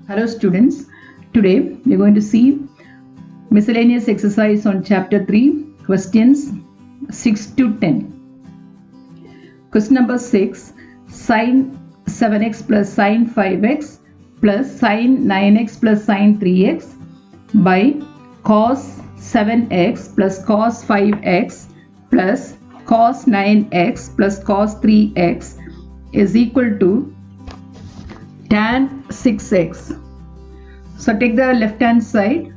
Hello students, today we are going to see miscellaneous exercise on chapter 3, questions 6 to 10. Question number 6, sine 7x plus sine 5x plus sine 9x plus sine 3x by cos 7x plus cos 5x plus cos 9x plus cos 3x is equal to tan 6x. So take the left hand side.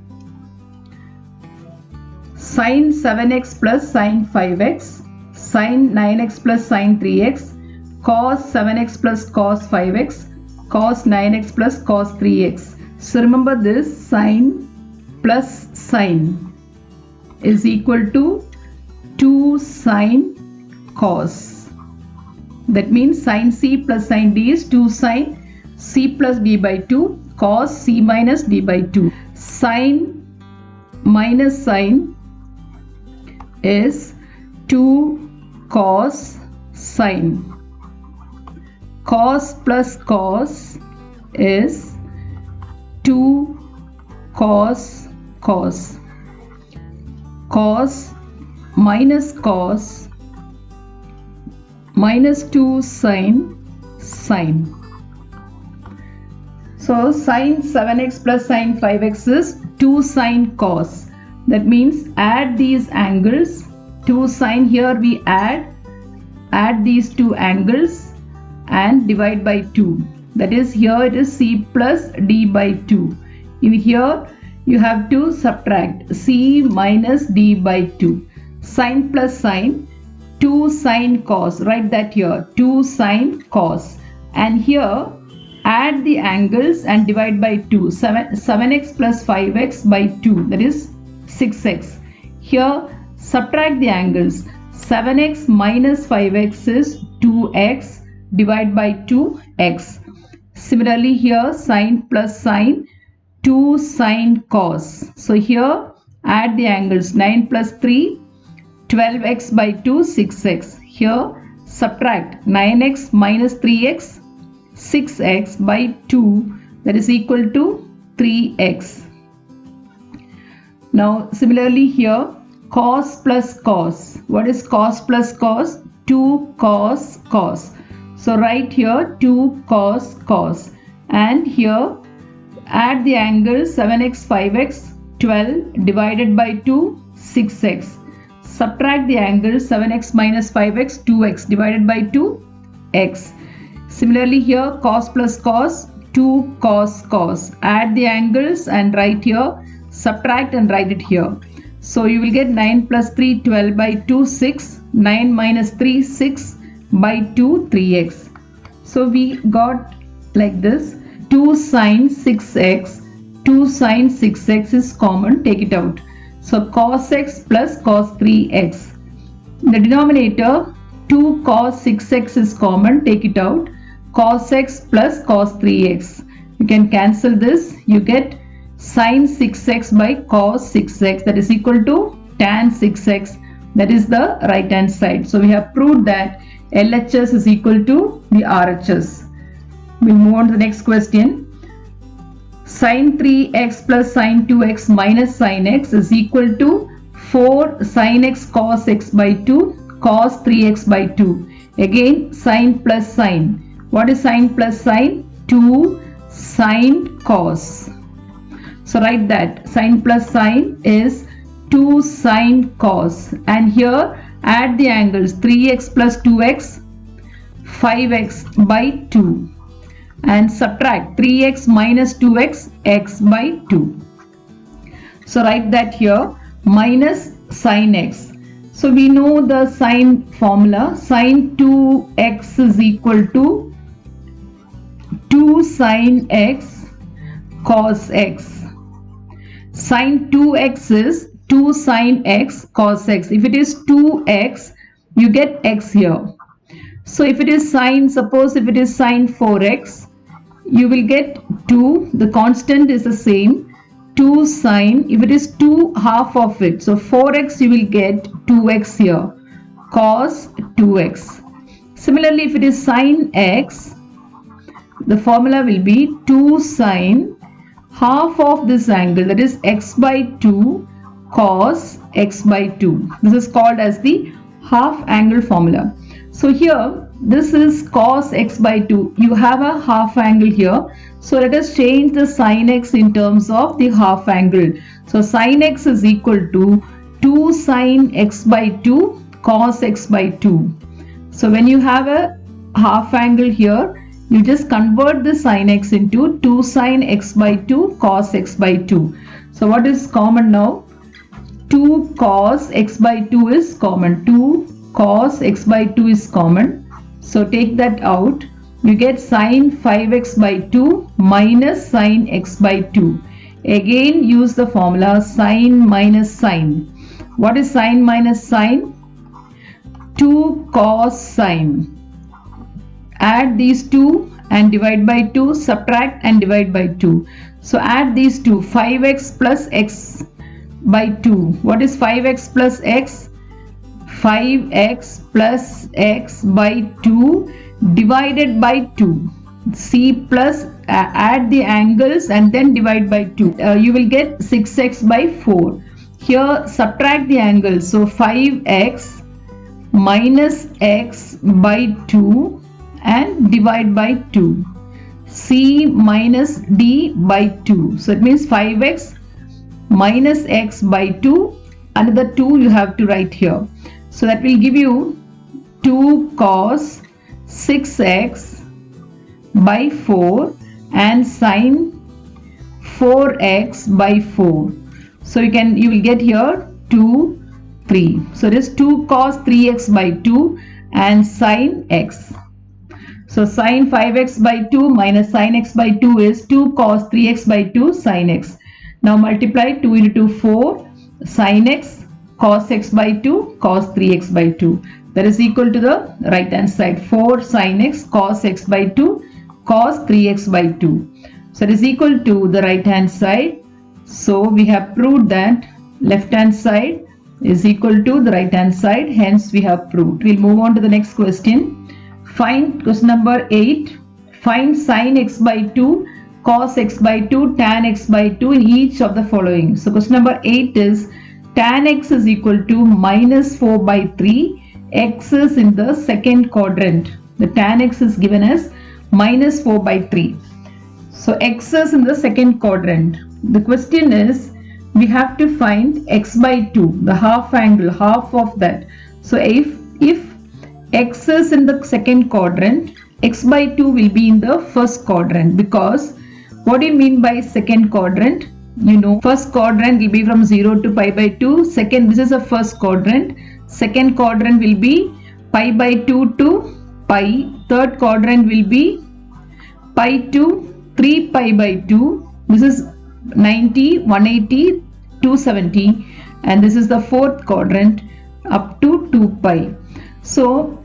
Sin 7x plus sin 5x, sin 9x plus sin 3x, cos 7x plus cos 5x, cos 9x plus cos 3x. So remember this, sin plus sin is equal to 2 sin cos. That means sin c plus sin d is 2 sin c plus d by 2 cos c minus d by 2. Sin minus sin is 2 cos sin. Cos plus cos is 2 cos cos. Cos minus cos minus 2 sin sin. So sin 7x plus sin 5x is 2 sin cos. That means add these angles. 2 sin, here we add these two angles and divide by 2. That is, here it is c plus d by 2. Here you have to subtract c minus d by 2. Sin plus sin, 2 sin cos. Write that here, 2 sin cos. And here add the angles and divide by 2. 7x plus 5x by 2, that is 6x. Here subtract the angles. 7x minus 5x is 2x, divide by 2x. Similarly here sin plus sin, 2 sin cos. So here add the angles. 9 plus 3, 12x by 2, 6x. Here subtract 9x minus 3x, 6x by 2, that is equal to 3x. Now similarly here cos plus cos. What is cos plus cos? 2 cos cos. So write here 2 cos cos. And here add the angles. 7x 5x, 12 divided by 2, 6x. Subtract the angles. 7x minus 5x, 2x divided by 2, x. Similarly here cos plus cos, 2 cos cos. Add the angles and write here, subtract and write it here. So you will get 9 plus 3, 12 by 2, 6. 9 minus 3, 6 by 2, 3x. So we got like this, 2 sin 6x, 2 sin 6x is common, take it out. So cos x plus cos 3x. The denominator 2 cos 6x is common, take it out. Cos x plus cos 3x. You can cancel this. You get sin 6x by cos 6x, that is equal to tan 6x. That is the right hand side. So we have proved that LHS is equal to the RHS. We'll move on to the next question. Sin 3x plus sin 2x minus sin x is equal to 4 sin x cos x by 2 cos 3x by 2. Again sin plus sin. What is sin plus sin? 2 sin cos. So write that sin plus sin is 2 sin cos. And here add the angles. 3x plus 2x, 5x by 2. And subtract 3x minus 2x, x by 2. So write that here, minus sin x. So we know the sin formula. Sin 2x is equal to 2 sin x cos x. Sin 2x is 2 sin x cos x. If it is 2x, you get x here. So if it is sin, suppose if it is sin 4x, you will get 2. The constant is the same. 2 sin, if it is 2 half of it, so 4x you will get 2x here. Cos 2x. Similarly, if it is sin x, the formula will be 2 sin half of this angle, that is x by 2 cos x by 2. This is called as the half angle formula. So here this is cos x by 2. You have a half angle here. So let us change the sin x in terms of the half angle. So sin x is equal to 2 sin x by 2 cos x by 2. So when you have a half angle here, you just convert the sin x into 2 sin x by 2 cos x by 2. So what is common now? 2 cos x by 2 is common. 2 cos x by 2 is common. So take that out. You get sin 5x by 2 minus sin x by 2. Again use the formula sin minus sin. What is sin minus sin? 2 cos sin. Add these two and divide by 2, subtract and divide by 2. So add these two, 5x plus x by 2. What is 5x plus x? 5x plus x by 2 divided by 2. C plus add the angles and then divide by 2. You will get 6x by 4. Here subtract the angles. So 5x minus x by 2 and divide by 2. C minus d by 2. So it means 5x minus x by 2. Another 2 you have to write here. So that will give you 2 cos 6x by 4 and sin 4x by 4. So you will get here 2, 3. So it is 2 cos 3x by 2 and sin x. So sin 5x by 2 minus sin x by 2 is 2 cos 3x by 2 sin x. Now multiply 2 into 4 sin x cos x by 2 cos 3x by 2. That is equal to the right hand side. 4 sin x cos x by 2 cos 3x by 2. So it is equal to the right hand side. So we have proved that left hand side is equal to the right hand side. Hence we have proved. We'll move on to the next question. Find question number 8. Find sin x by 2, cos x by 2, tan x by 2 in each of the following. So question number 8 is tan x is equal to minus 4 by 3. X is in the second quadrant. The tan x is given as minus 4 by 3. So x is in the second quadrant. The question is we have to find x by 2, the half angle, half of that. So if x is in the second quadrant, x by 2 will be in the first quadrant, because what do you mean by second quadrant? You know, first quadrant will be from 0 to pi by 2. Second, this is a first quadrant. Second quadrant will be pi by 2 to pi. Third quadrant will be pi to 3 pi by 2. This is 90, 180, 270, and this is the fourth quadrant up to 2 pi. So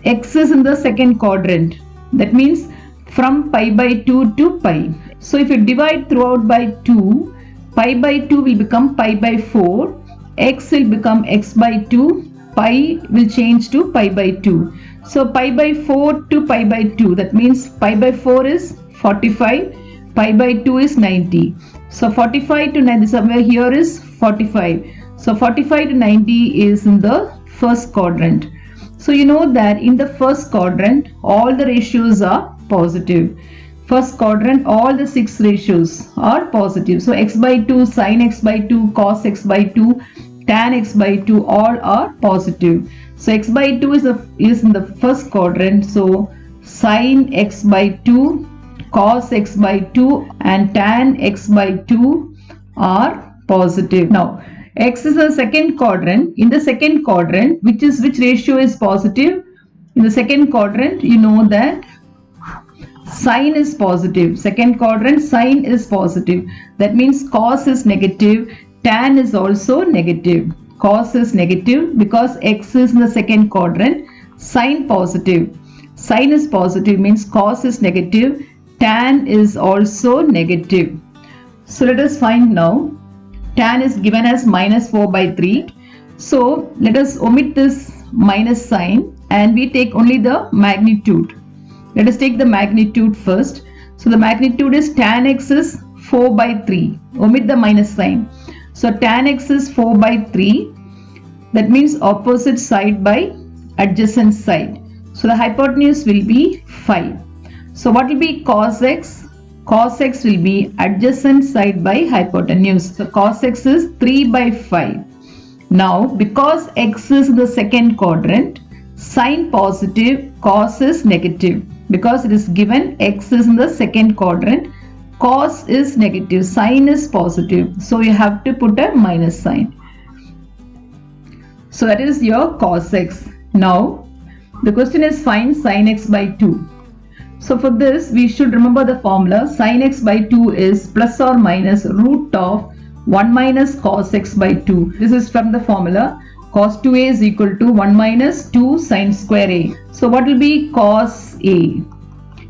x is in the second quadrant. That means from pi by 2 to pi. So if you divide throughout by 2, pi by 2 will become pi by 4, x will become x by 2, pi will change to pi by 2. So pi by 4 to pi by 2, that means pi by 4 is 45, pi by 2 is 90. So 45 to 90, somewhere here is 45. So 45 to 90 is in the first quadrant. So you know that in the first quadrant all the ratios are positive. First quadrant all the 6 ratios are positive. So x by 2, sin x by 2, cos x by 2, tan x by 2 all are positive. So x by 2 is in the first quadrant. So sin x by 2, cos x by 2 and tan x by 2 are positive. Now x is a second quadrant. In the second quadrant, which ratio is positive? In the second quadrant, you know that sin is positive. Second quadrant, sin is positive. That means cos is negative, tan is also negative. Cos is negative because x is in the second quadrant. Sin positive. Sin is positive means cos is negative, tan is also negative. So let us find now. Tan is given as minus 4 by 3. So let us omit this minus sign and we take only the magnitude. Let us take the magnitude first. So the magnitude is tan x is 4 by 3. Omit the minus sign. So tan x is 4 by 3. That means opposite side by adjacent side. So the hypotenuse will be 5. So what will be cos x? Cos x will be adjacent side by hypotenuse. So cos x is 3 by 5. Now because x is the second quadrant, sign positive, cos is negative. Because it is given x is in the second quadrant, cos is negative, sign is positive. So you have to put a minus sign. So that is your cos x. Now the question is find sin x by 2. So for this we should remember the formula. Sin x by 2 is plus or minus root of 1 minus cos x by 2. This is from the formula. Cos 2a is equal to 1 minus 2 sin square a. So what will be cos a?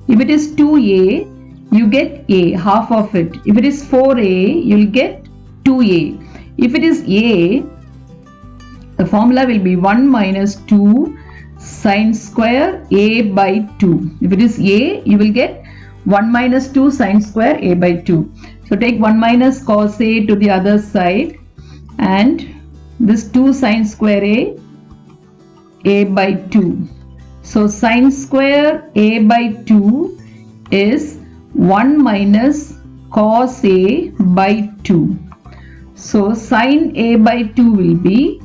If it is 2a, you get a, half of it. If it is 4a, you will get 2a. If it is a, the formula will be 1 minus 2 sin square a by 2. If it is a, you will get 1 minus 2 sin square a by 2. So take 1 minus cos a to the other side, and this 2 sin square a by 2. So sin square a by 2 is 1 minus cos a by 2. So sin a by 2 will be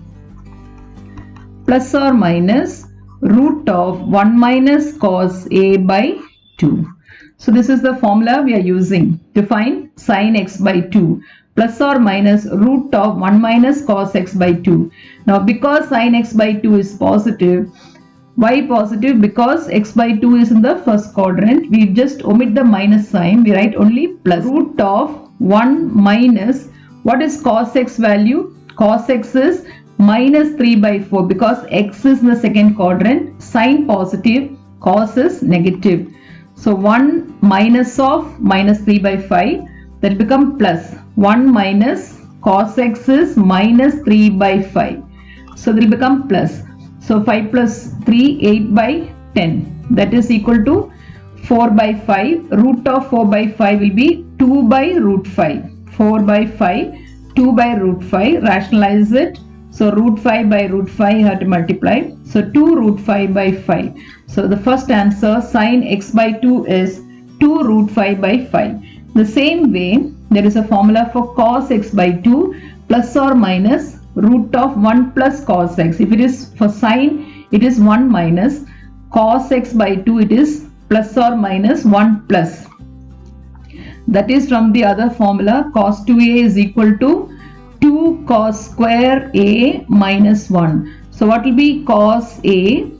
plus or minus root of 1 minus cos a by 2. So this is the formula we are using to find sin x by 2, plus or minus root of 1 minus cos x by 2. Now because sin x by 2 is positive, why positive? Because x by 2 is in the first quadrant. We just omit the minus sign, we write only plus. Root of 1 minus, what is cos x value? Cos x is minus 3 by 4, because x is in the second quadrant. Sign positive, cos is negative. So 1 minus of minus 3 by 5, that will become plus. 1 minus cos x is minus 3 by 5. So that will become plus. So 5 plus 3, 8 by 10. That is equal to 4 by 5. Root of 4 by 5 will be 2 by root 5. 4 by 5, 2 by root 5. Rationalize it. So root 5 by root 5 you have to multiply. So 2 root 5 by 5. So the first answer, sin x by 2 is 2 root 5 by 5. The same way, there is a formula for cos x by 2 plus or minus root of 1 plus cos x. If it is for sin, it is 1 minus. Cos x by 2, it is plus or minus 1 plus. That is from the other formula, cos 2a is equal to 2 cos square a minus 1. So what will be cos a?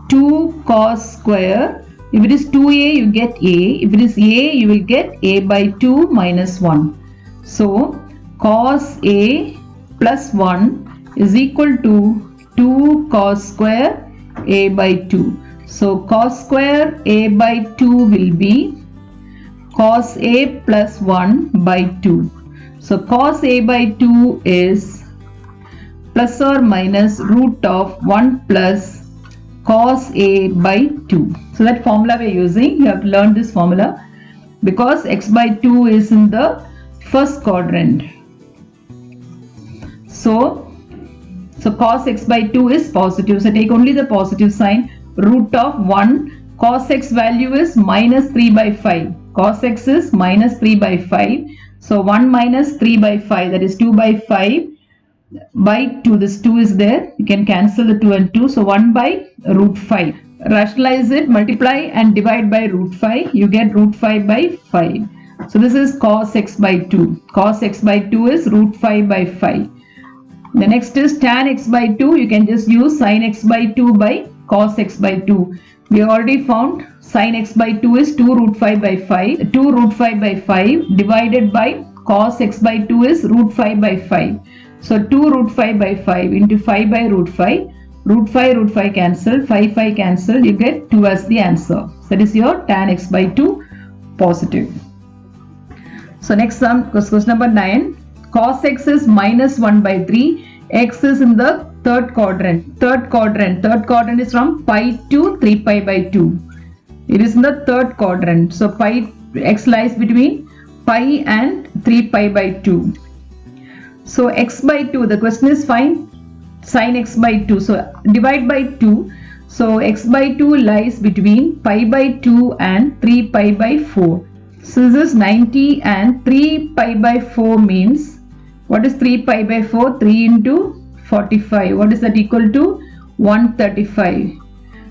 2 cos square. If it is 2a, you get a. If it is a, you will get a by 2 minus 1. So cos a plus 1 is equal to 2 cos square a by 2. So cos square a by 2 will be cos a plus 1 by 2. So cos a by 2 is plus or minus root of 1 plus cos a by 2. So that formula we are using, you have to learn this formula because x by 2 is in the first quadrant. So cos x by 2 is positive. So take only the positive sign. Root of 1, cos x value is minus 3 by 5. Cos x is minus 3 by 5. So 1 minus 3 by 5, that is 2 by 5 by 2. This 2 is there. You can cancel the 2 and 2. So 1 by root 5. Rationalize it, multiply and divide by root 5. You get root 5 by 5. So this is cos x by 2. Cos x by 2 is root 5 by 5. The next is tan x by 2. You can just use sin x by 2 by cos x by 2. We already found sin x by 2 is 2 root 5 by 5. 2 root 5 by 5 divided by cos x by 2 is root 5 by 5. So 2 root 5 by 5 into 5 by root 5. Root 5 cancel. 5 cancel. You get 2 as the answer. So that is your tan x by 2 positive. So next sum, question number 9. Cos x is minus 1 by 3. X is in the third quadrant. Third quadrant is from pi to 3 pi by 2. It is in the third quadrant. So pi x lies between pi and 3 pi by 2. So x by 2, the question is find sin x by 2. So divide by 2. So x by 2 lies between pi by 2 and 3 pi by 4. So this is 90 and 3 pi by 4 means, what is 3 pi by 4? 3 into 45. What is that equal to? 135.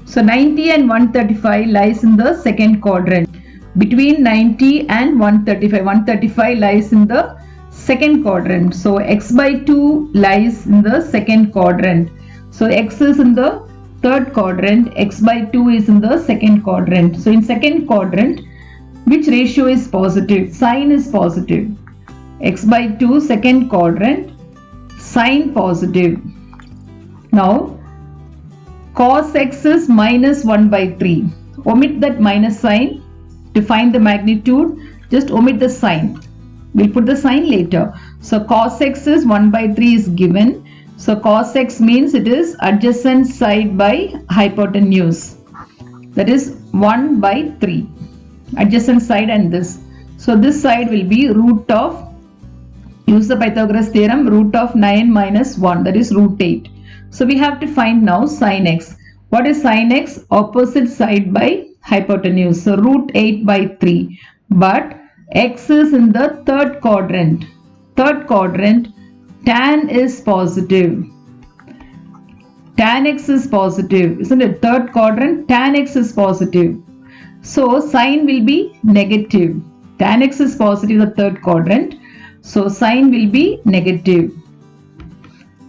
So 90 and 135 lies in the second quadrant. Between 90 and 135, 135 lies in the second quadrant. So x by 2 lies in the second quadrant. So x is in the third quadrant, x by 2 is in the second quadrant. So in second quadrant, which ratio is positive? Sign is positive. X by 2, second quadrant, sign positive. Now cos x is minus 1 by 3. Omit that minus sign. To find the magnitude, just omit the sign. We'll put the sign later. So cos x is 1 by 3 is given. So cos x means it is adjacent side by hypotenuse. That is 1 by 3. Adjacent side and this. So this side will be root of, use the Pythagoras theorem, root of 9 minus 1, that is root 8. So we have to find now sin x. What is sin x? Opposite side by hypotenuse. So root 8 by 3. But x is in the third quadrant. Third quadrant, tan is positive. Tan x is positive. Isn't it? Third quadrant, tan x is positive. So sign will be negative. Tan x is positive in the third quadrant. So sign will be negative.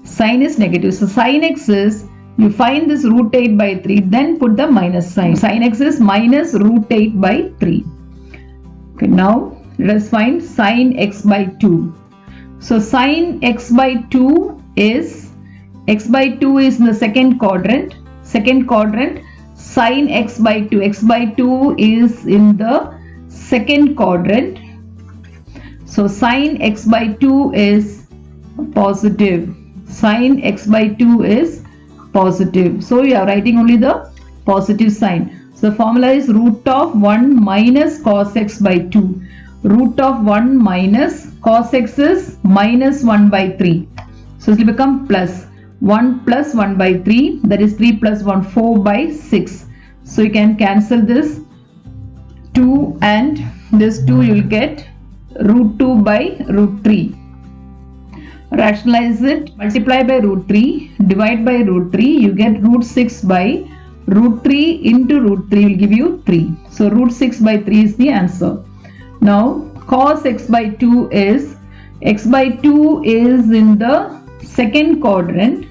Sign is negative. So sin x is, you find this root 8 by 3, then put the minus sign. Sin x is minus root 8 by 3. Okay, now let us find sin x by 2. So sin x by 2 is, x by 2 is in the second quadrant. Second quadrant, sin x by 2. X by 2 is in the second quadrant. So sin x by 2 is positive. Sin x by 2 is positive. So you are writing only the positive sign. So the formula is root of 1 minus cos x by 2. Root of 1 minus cos x is minus 1 by 3. So it will become plus 1 plus 1 by 3, that is 3 plus 1, 4 by 6. So you can cancel this 2 and this 2, you will get root 2 by root 3. Rationalize it, multiply by root 3, divide by root 3, you get root 6 by root 3 into root 3 will give you 3. So root 6 by 3 is the answer. Now cos x by 2 is, x by 2 is in the second quadrant.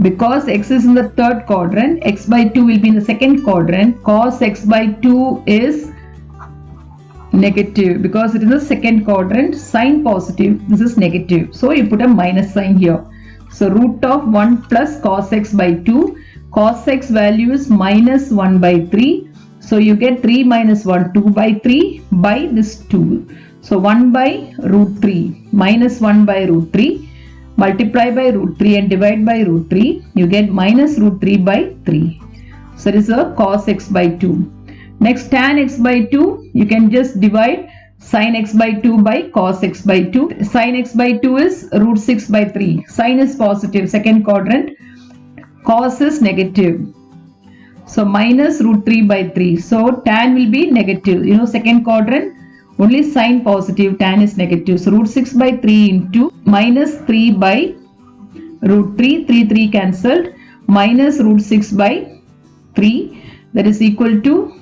Because x is in the third quadrant, x by 2 will be in the second quadrant. Cos x by 2 is negative because it is the second quadrant. Sign positive, this is negative. So you put a minus sign here. So root of 1 plus cos x by 2. Cos x value is minus 1 by 3. So you get 3 minus 1, 2 by 3 by this 2. So 1 by root 3 minus 1 by root 3. Multiply by root 3 and divide by root 3. You get minus root 3 by 3. So this is a cos x by 2. Next, tan x by 2, you can just divide sin x by 2 by cos x by 2. Sin x by 2 is root 6 by 3. Sin is positive, second quadrant. Cos is negative. So minus root 3 by 3. So tan will be negative. You know, second quadrant, only sin positive, tan is negative. So root 6 by 3 into minus 3 by root 3. 3 cancelled. Minus root 6 by 3. That is equal to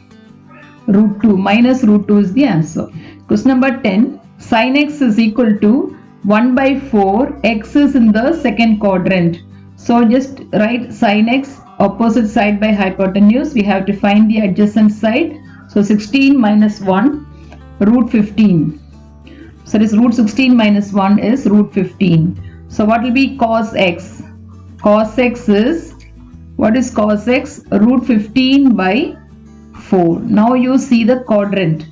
root 2. Minus root 2 is the answer. Question number 10. Sin x is equal to 1 by 4. X is in the second quadrant. So just write sin x opposite side by hypotenuse. We have to find the adjacent side. So 16 minus 1. Root 15. So this root 16 minus 1 is root 15. So what will be cos x? Cos x is, what is cos x? Root 15 by 4. Now you see the quadrant.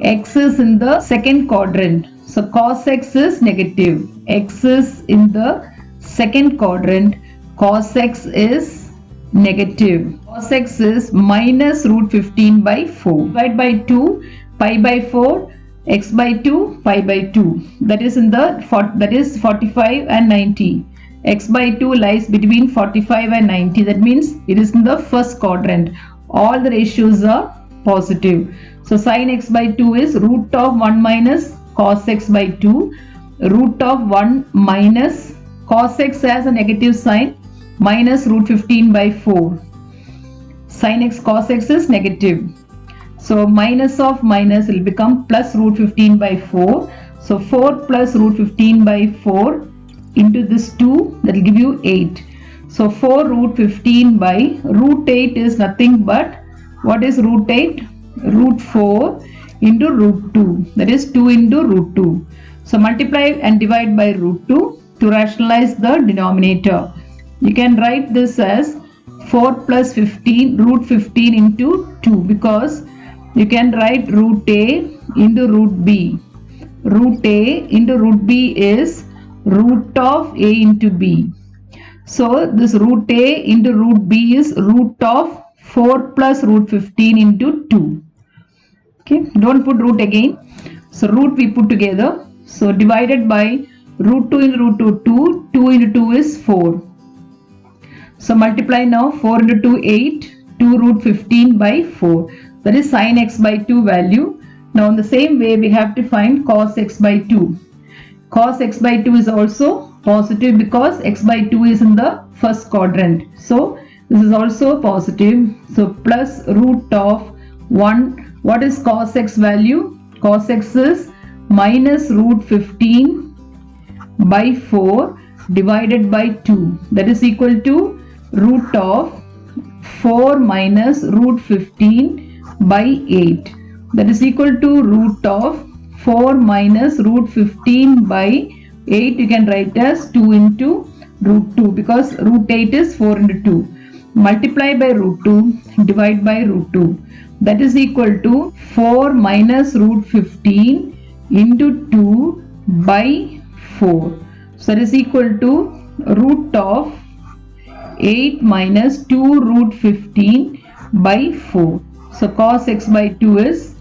X is in the second quadrant. So cos x is negative. X is in the second quadrant. Cos x is negative. Cos x is minus root 15 by 4. Divide by 2. pi by 4, x by 2, pi by 2. That is 45 and 90. X by 2 lies between 45 and 90. That means it is in the first quadrant. All the ratios are positive. So sin x by 2 is root of 1 minus cos x by 2. Root of 1 minus cos x has a negative sign, minus root 15 by 4. Sin x cos x is negative. So minus of minus will become plus root 15 by 4. So 4 plus root 15 by 4 into this 2, that will give you 8. So 4 root 15 by root 8 is nothing but, what is root 8? Root 4 into root 2. That is 2 into root 2. So multiply and divide by root 2 to rationalize the denominator. You can write this as 4 plus 15 root 15 into 2, because you can write root a into root b. Root a into root b is root of a into b. So this root a into root b is root of 4 plus root 15 into 2. Okay, don't put root again. So root we put together. So divided by root 2 into root 2, 2 into 2 is 4. So multiply now, 4 into 2, 8, 2 root 15 by 4. That is sin x by 2 value. Now in the same way we have to find cos x by 2. Cos x by 2 is also positive because x by 2 is in the first quadrant. So this is also positive. So plus root of 1. What is cos x value? Cos x is minus root 15 by 4 divided by 2. That is equal to root of 4 minus root 15 by 8. That is equal to root of 4 minus root 15 by 8. You can write as 2 into root 2, because root 8 is 4 into 2. Multiply by root 2, divide by root 2. That is equal to 4 minus root 15 into 2 by 4. So that is equal to root of 8 minus 2 root 15 by 4. So cos x by 2 is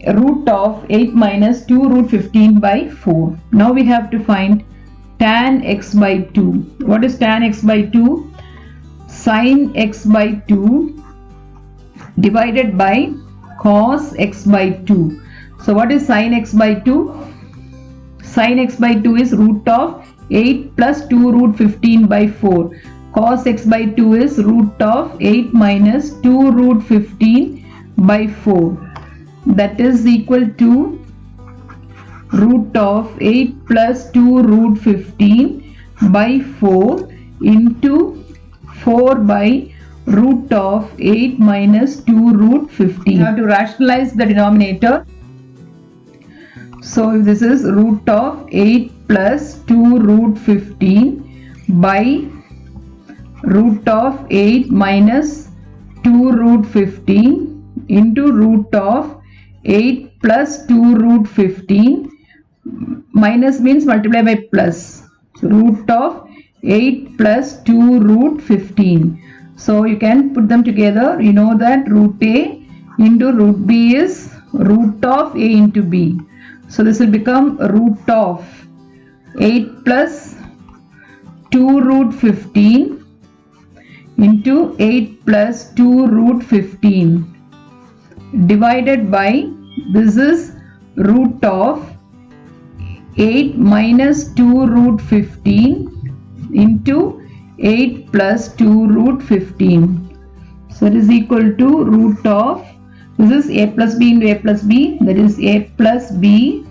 root of 8 minus 2 root 15 by 4. Now we have to find tan x by 2. What is tan x by 2? Sin x by 2 divided by cos x by 2. So what is sin x by 2? Sin x by 2 is root of 8 plus 2 root 15 by 4. Cos x by 2 is root of 8 minus 2 root 15 by 4. That is equal to root of 8 plus 2 root 15 by 4 into 4 by root of 8 minus 2 root 15. You have to rationalize the denominator. So this is root of 8 plus 2 root 15 by root of 8 minus 2 root 15 into root of 8 plus 2 root 15. Minus means multiply by plus. So root of 8 plus 2 root 15. So you can put them together. You know that root a into root b is root of a into b. So this will become root of 8 plus 2 root 15 into 8 plus 2 root 15 divided by, this is root of 8 minus 2 root 15 into 8 plus 2 root 15. So it is equal to root of, this is a plus b into a plus b, that is a plus b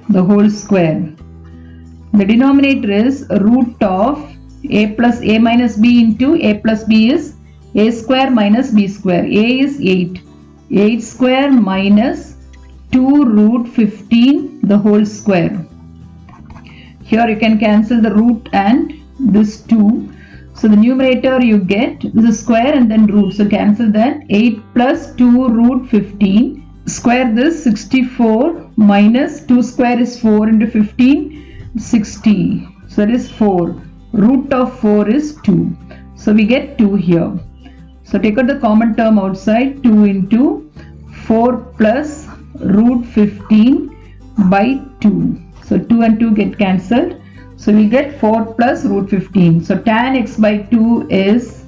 the whole square. The denominator is root of a plus a minus b into a plus b is a square minus b square. A is 8. 8 square minus 2 root 15 the whole square. Here you can cancel the root and this 2. So the numerator you get, this is square and then root. So cancel that. 8 plus 2 root 15. Square this, 64 minus 2 square is 4 into 15, 60. So that is 4. Root of 4 is 2. So we get 2 here. So take out the common term outside. 2 into 4 plus root 15 by 2. So 2 and 2 get cancelled. So we get 4 plus root 15. So tan x by 2 is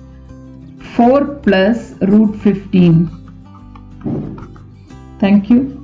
4 plus root 15. Thank you.